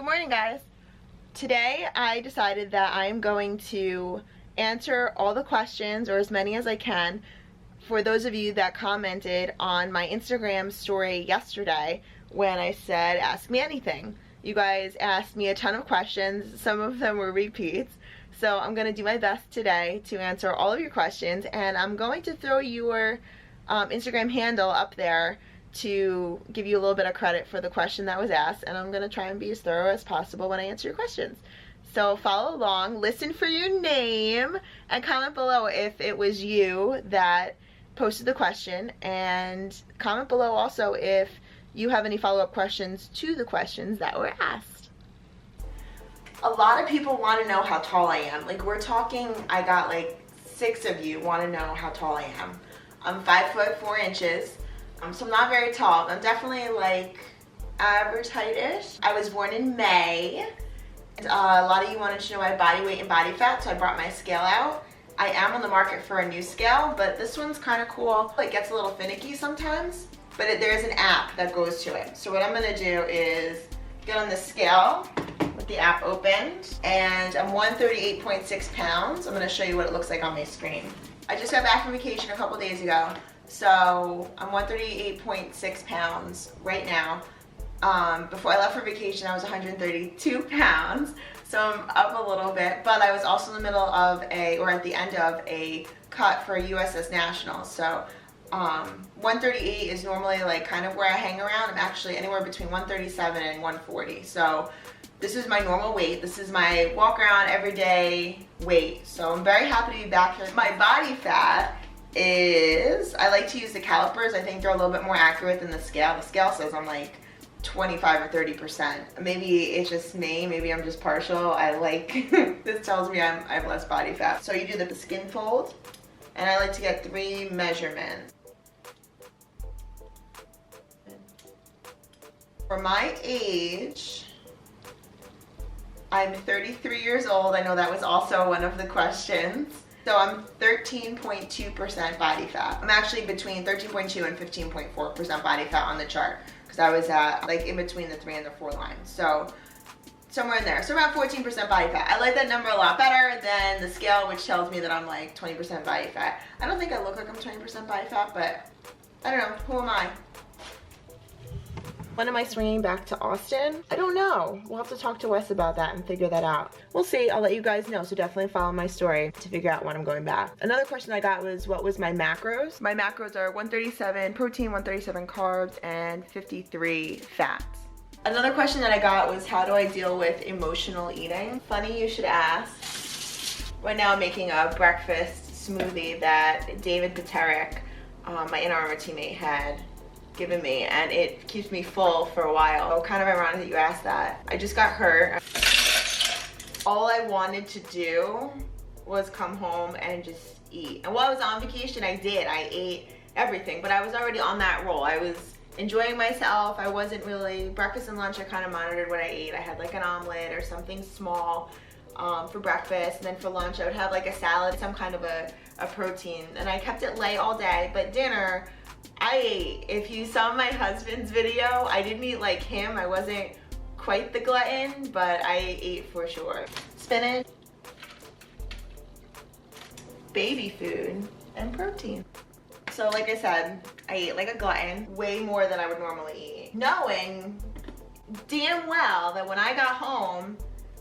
Good morning, guys. Today I decided that I am going to answer all the questions, or as many as I can, for those of you that commented on my Instagram story yesterday when I said ask me anything. You guys asked me a ton of questions. Some of them were repeats. So I'm going to do my best today to answer all of your questions, and I'm going to throw your Instagram handle up there to give you a little bit of credit for the question that was asked, and I'm going to try and be as thorough as possible when I answer your questions. So follow along, listen for your name, and comment below if it was you that posted the question, and comment below also if you have any follow-up questions to the questions that were asked. A lot of people want to know how tall I am. Like, we're talking, I got like 6 of you want to know how tall I am. I'm 5 foot 4 inches. So I'm not very tall. I'm definitely like average height-ish. I was born in May. A lot of you wanted to know my body weight and body fat, so I brought my scale out. I am on the market for a new scale, but this one's kind of cool. It gets a little finicky sometimes, but there is an app that goes to it. So what I'm gonna do is get on the scale with the app opened, and I'm 138.6 pounds. I'm gonna show you what it looks like on my screen. I just got back from vacation a couple days ago. So I'm 138.6 pounds right now. Before I left for vacation, I was 132 pounds. So I'm up a little bit, but I was also in the middle of at the end of a cut for a USS National. So 138 is normally like kind of where I hang around. I'm actually anywhere between 137 and 140. So this is my normal weight. This is my walk around everyday weight. So I'm very happy to be back here. My body fat is, I like to use the calipers. I think they're a little bit more accurate than the scale. The scale says I'm like 25 or 30%. Maybe it's just me, maybe I'm just partial. I like, this tells me I have less body fat. So you do the skin fold, and I like to get 3 measurements. For my age, I'm 33 years old. I know that was also one of the questions. So I'm 13.2% body fat. I'm actually between 13.2 and 15.4% body fat on the chart, because I was at like in between the 3 and the 4 lines. So somewhere in there. So around 14% body fat. I like that number a lot better than the scale, which tells me that I'm like 20% body fat. I don't think I look like I'm 20% body fat, but I don't know. Who am I? When am I swinging back to Austin? I don't know. We'll have to talk to Wes about that and figure that out. We'll see. I'll let you guys know. So definitely follow my story to figure out when I'm going back. Another question I got was, what was my macros? My macros are 137 protein, 137 carbs, and 53 fats. Another question that I got was, how do I deal with emotional eating? Funny you should ask. Right now I'm making a breakfast smoothie that David Paterick, my Inner Armour teammate, had given me, and it keeps me full for a while. So kind of ironic that you asked that. I just got hurt. All I wanted to do was come home and just eat. And while I was on vacation, I ate everything, but I was already on that roll. I was enjoying myself. I wasn't really, breakfast and lunch, I kind of monitored what I ate. I had like an omelet or something small for breakfast, and then for lunch I would have like a salad, some kind of a protein, and I kept it light all day. But dinner, I ate. If you saw my husband's video, I didn't eat like him. I wasn't quite the glutton, but I ate for sure. Spinach, baby food, and protein. So like I said, I ate like a glutton, way more than I would normally eat, knowing damn well that when I got home,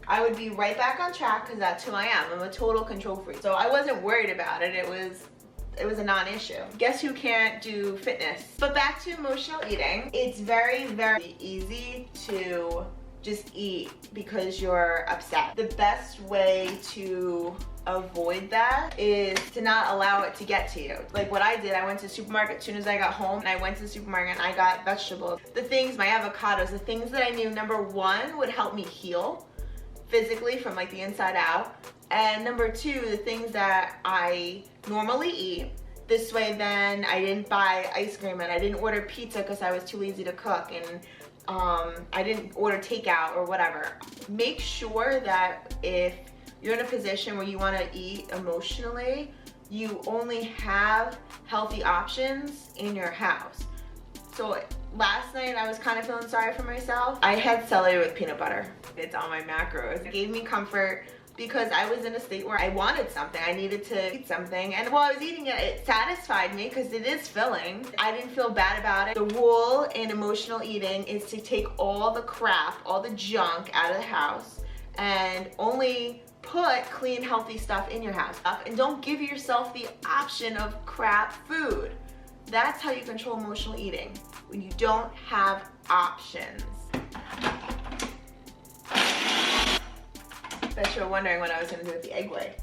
I would be right back on track, because that's who I am. I'm a total control freak. So I wasn't worried about it. It was a non-issue. Guess who can't do fitness? But back to emotional eating. It's very, very easy to just eat because you're upset. The best way to avoid that is to not allow it to get to you. Like what I did, I went to the supermarket as soon as I got home, and I went to the supermarket and I got vegetables. The things, my avocados, the things that I knew, number 1, would help me heal physically from like the inside out. And number 2, the things that I normally eat. This way then I didn't buy ice cream, and I didn't order pizza because I was too lazy to cook, and I didn't order takeout or whatever. Make sure that if you're in a position where you want to eat emotionally, you only have healthy options in your house. So last night I was kind of feeling sorry for myself. I had celery with peanut butter. It's on my macros. It gave me comfort because I was in a state where I wanted something. I needed to eat something, and while I was eating it, it satisfied me because it is filling. I didn't feel bad about it. The rule in emotional eating is to take all the crap, all the junk out of the house and only put clean, healthy stuff in your house. And don't give yourself the option of crap food. That's how you control emotional eating, when you don't have options. Bet you're wondering what I was gonna do with the egg white.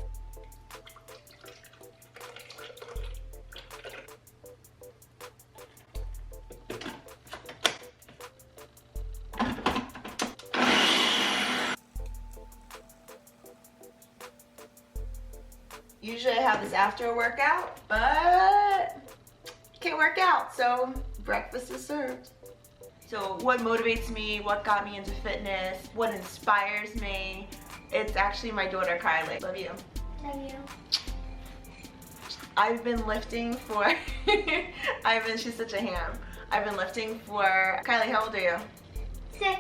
Usually I have this after a workout, but can't work out, so breakfast is served. So what motivates me, what got me into fitness, what inspires me, it's actually my daughter Kylie. Love you. Love you. I've been lifting for, she's such a ham. I've been lifting for, Kylie, how old are you? 6.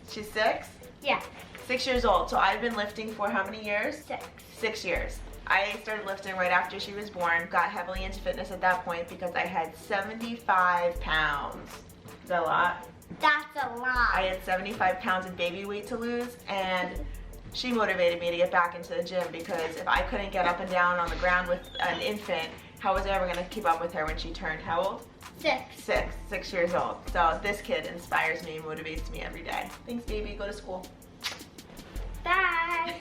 She's 6? Yeah. 6 years old. So I've been lifting for how many years? 6. 6 years. I started lifting right after she was born, got heavily into fitness at that point because I had 75 pounds. Is that a lot? That's a lot. I had 75 pounds of baby weight to lose, and she motivated me to get back into the gym because if I couldn't get up and down on the ground with an infant, how was I ever gonna keep up with her when she turned how old? 6. 6 years old. So this kid inspires me, motivates me every day. Thanks, baby. Go to school. Bye.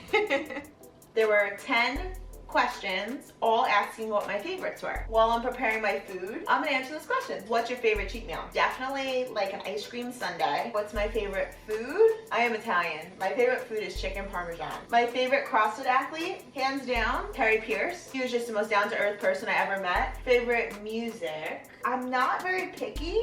There were 10 questions, all asking what my favorites were. While I'm preparing my food, I'm gonna answer those questions. What's your favorite cheat meal? Definitely like an ice cream sundae. What's my favorite food? I am Italian. My favorite food is chicken parmesan. My favorite CrossFit athlete, hands down, Terry Pierce. He was just the most down-to-earth person I ever met. Favorite music? I'm not very picky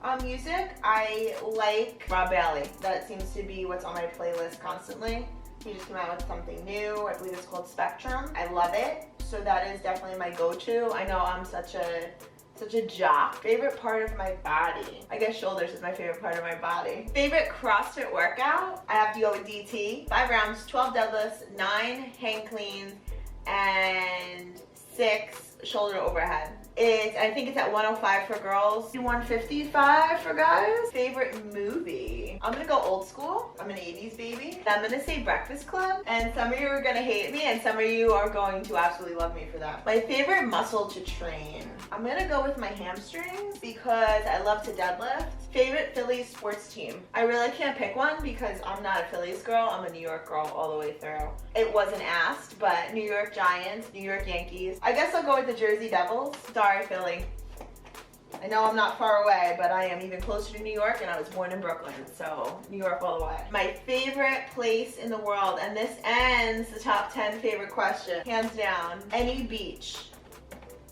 on music. I like Rob Bailey. That seems to be what's on my playlist constantly. He just came out with something new. I believe it's called Spectrum. I love it. So that is definitely my go-to. I know I'm such a jock. Favorite part of my body? I guess shoulders is my favorite part of my body. Favorite CrossFit workout? I have to go with DT. 5 rounds, 12 deadlifts, 9 hang cleans, and 6 shoulder overhead. I think it's at 105 for girls, 155 for guys. Favorite movie? I'm gonna go old school. I'm an 80s baby. I'm gonna say Breakfast Club, and some of you are gonna hate me, and some of you are going to absolutely love me for that. My favorite muscle to train? I'm gonna go with my hamstrings because I love to deadlift. Favorite Phillies sports team? I really can't pick one because I'm not a Phillies girl. I'm a New York girl all the way through. It wasn't asked, but New York Giants, New York Yankees. I guess I'll go with the Jersey Devils. Sorry, Philly. I know I'm not far away, but I am even closer to New York, and I was born in Brooklyn, so New York all the way. My favorite place in the world, and this ends the top 10 favorite question. Hands down, any beach.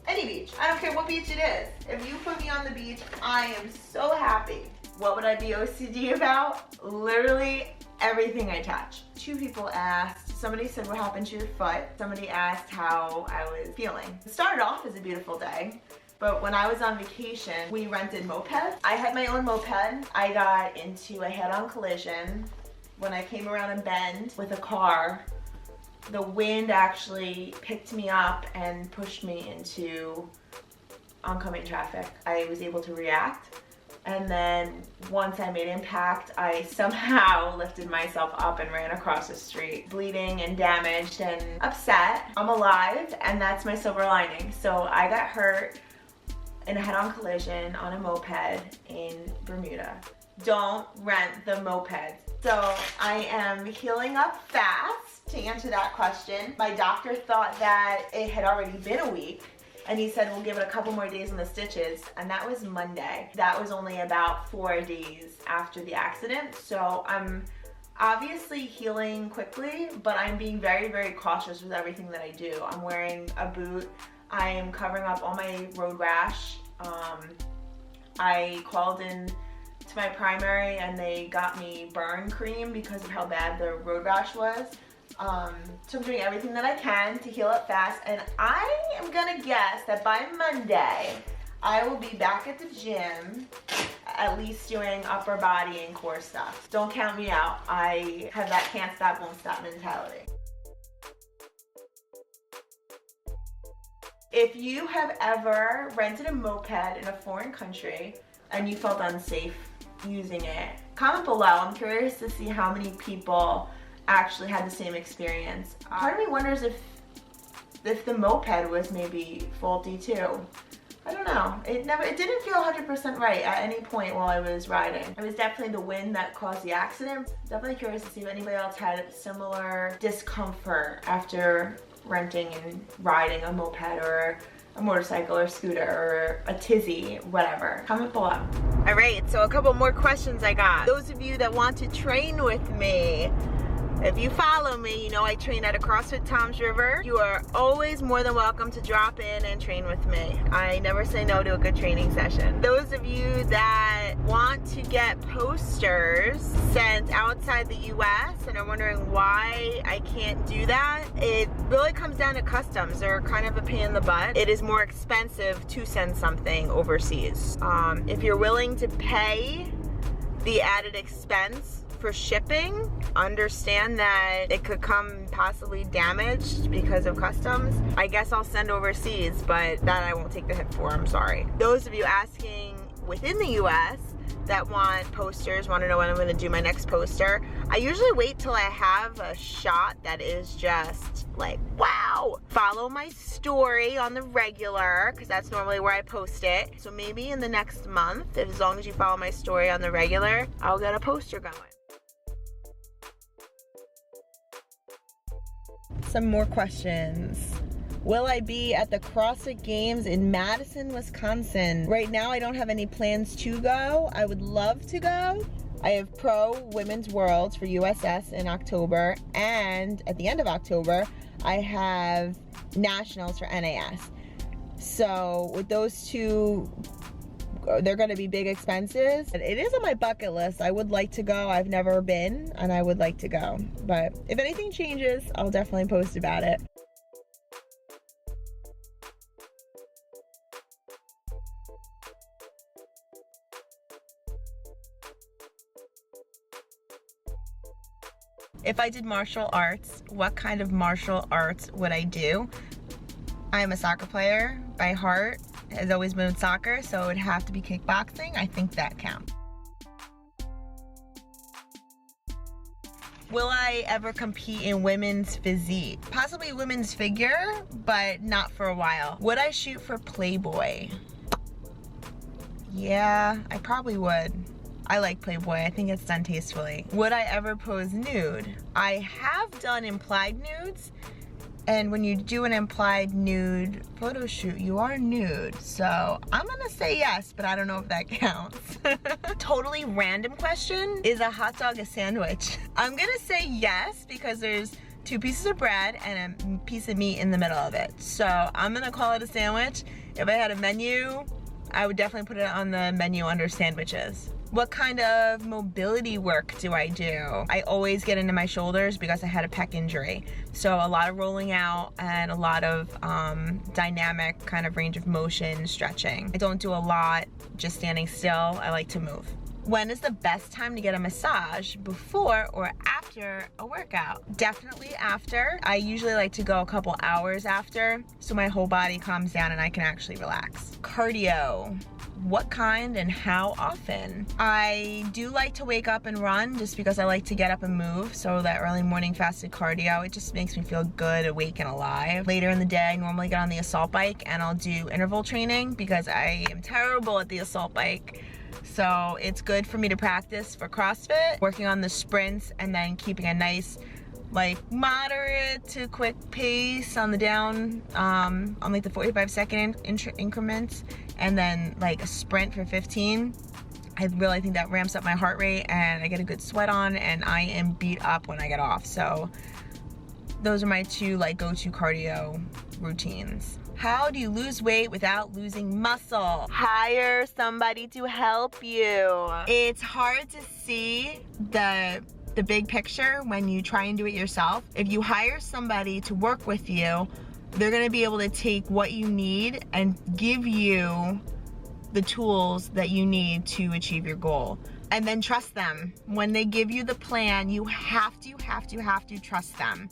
Any beach. I don't care what beach it is. If you put me on the beach, I am so happy. What would I be OCD about? Literally everything I touch. 2 people asked, somebody said what happened to your foot. Somebody asked how I was feeling. It started off as a beautiful day, but when I was on vacation, we rented mopeds. I had my own moped. I got into a head-on collision. When I came around a bend with a car, the wind actually picked me up and pushed me into oncoming traffic. I was able to react, and then once I made impact, I somehow lifted myself up and ran across the street, bleeding and damaged and upset. I'm alive, and that's my silver lining. So I got hurt in a head-on collision on a moped in Bermuda. Don't rent the moped. So I am healing up fast, to answer that question. My doctor thought that it had already been a week, and he said we'll give it a couple more days on the stitches, and that was Monday. That was only about 4 days after the accident, so I'm obviously healing quickly, but I'm being very, very cautious with everything that I do. I'm wearing a boot. I am covering up all my road rash. I called in to my primary and they got me burn cream because of how bad the road rash was. So I'm doing everything that I can to heal up fast, and I am gonna guess that by Monday I will be back at the gym at least doing upper body and core stuff. Don't count me out. I have that can't stop, won't stop mentality. If you have ever rented a moped in a foreign country and you felt unsafe using it, comment below. I'm curious to see how many people actually had the same experience. Part of me wonders if the moped was maybe faulty too. I don't know. It didn't feel 100% right at any point while I was riding. It was definitely the wind that caused the accident. Definitely curious to see if anybody else had similar discomfort after renting and riding a moped or a motorcycle or scooter or a tizzy, whatever. Comment below. All right, so a couple more questions I got. Those of you that want to train with me, if you follow me, you know I train at a CrossFit Toms River. You are always more than welcome to drop in and train with me. I never say no to a good training session. Those of you that want to get posters sent outside the US and are wondering why I can't do that, it really comes down to customs. They're kind of a pain in the butt. It is more expensive to send something overseas. If you're willing to pay the added expense for shipping, understand that it could come possibly damaged because of customs. I guess I'll send overseas, but that I won't take the hit for, I'm sorry. Those of you asking within the US that want posters, want to know when I'm going to do my next poster, I usually wait till I have a shot that is just like, wow. Follow my story on the regular, because that's normally where I post it. So maybe in the next month, as long as you follow my story on the regular, I'll get a poster going. Some more questions. Will I be at the CrossFit Games in Madison, Wisconsin? Right now, I don't have any plans to go. I would love to go. I have Pro Women's Worlds for USS in October, and at the end of October, I have Nationals for NAS. So with those two, they're going to be big expenses. It is on my bucket list. I would like to go. I've never been, and I would like to go. But if anything changes, I'll definitely post about it. If I did martial arts, what kind of martial arts would I do? I am a soccer player by heart. Has always been soccer, so it would have to be kickboxing. I think that counts. Will I ever compete in women's physique? Possibly women's figure, but not for a while. Would I shoot for Playboy? Yeah, I probably would. I like Playboy. I think it's done tastefully. Would I ever pose nude? I have done implied nudes. And when you do an implied nude photo shoot, you are nude. So I'm gonna say yes, but I don't know if that counts. Totally random question. Is a hot dog a sandwich? I'm gonna say yes, because there's 2 pieces of bread and a piece of meat in the middle of it. So I'm gonna call it a sandwich. If I had a menu, I would definitely put it on the menu under sandwiches. What kind of mobility work do I do? I always get into my shoulders because I had a pec injury. So a lot of rolling out and a lot of dynamic kind of range of motion stretching. I don't do a lot just standing still. I like to move. When is the best time to get a massage, before or after a workout? Definitely after. I usually like to go a couple hours after, so my whole body calms down and I can actually relax. Cardio. What kind and how often? I do like to wake up and run just because I like to get up and move. So that early morning fasted cardio, it just makes me feel good, awake, and alive. Later in the day, I normally get on the assault bike and I'll do interval training because I am terrible at the assault bike. So it's good for me to practice for CrossFit, working on the sprints and then keeping a nice, like, moderate to quick pace on the down, on like the 45-second increments, and then like a sprint for 15. I really think that ramps up my heart rate and I get a good sweat on and I am beat up when I get off. So those are my 2 like go-to cardio routines. How do you lose weight without losing muscle? Hire somebody to help you. It's hard to see the big picture when you try and do it yourself. If you hire somebody to work with you, they're gonna be able to take what you need and give you the tools that you need to achieve your goal. And then trust them. When they give you the plan, you have to trust them.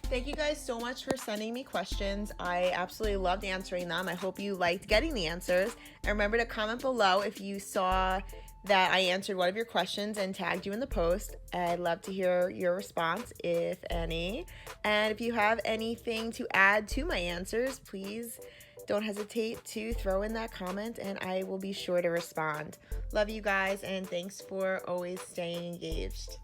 Thank you guys so much for sending me questions. I absolutely loved answering them. I hope you liked getting the answers. And remember to comment below if you saw that I answered one of your questions and tagged you in the post. I'd love to hear your response, if any. And if you have anything to add to my answers, please don't hesitate to throw in that comment and I will be sure to respond. Love you guys and thanks for always staying engaged.